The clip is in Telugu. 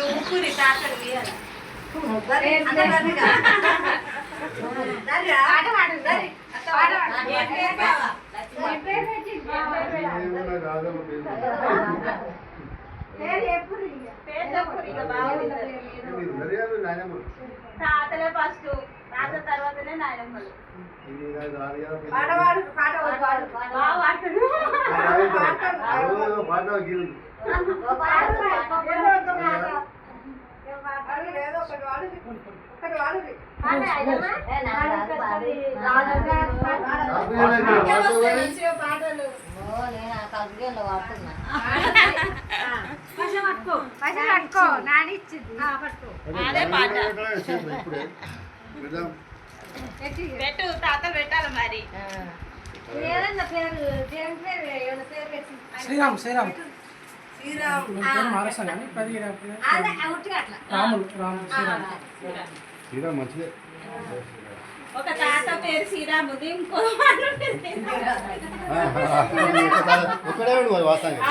ఊపిరి తాకలు వేయాలి తాతలే ఫస్ట్ తాత తర్వాతనే నాయనమ్మలు పెట్టు తాతలు పెట్టాలి మరి శ్రీరామ్ శ్రీరామ్ మారేస్తాను కానీ రాములు శ్రీరామ్ మంచిదే. ఒక తాత పేరు శ్రీరాముది ఇంకో ఒకడే వాస్తవంగా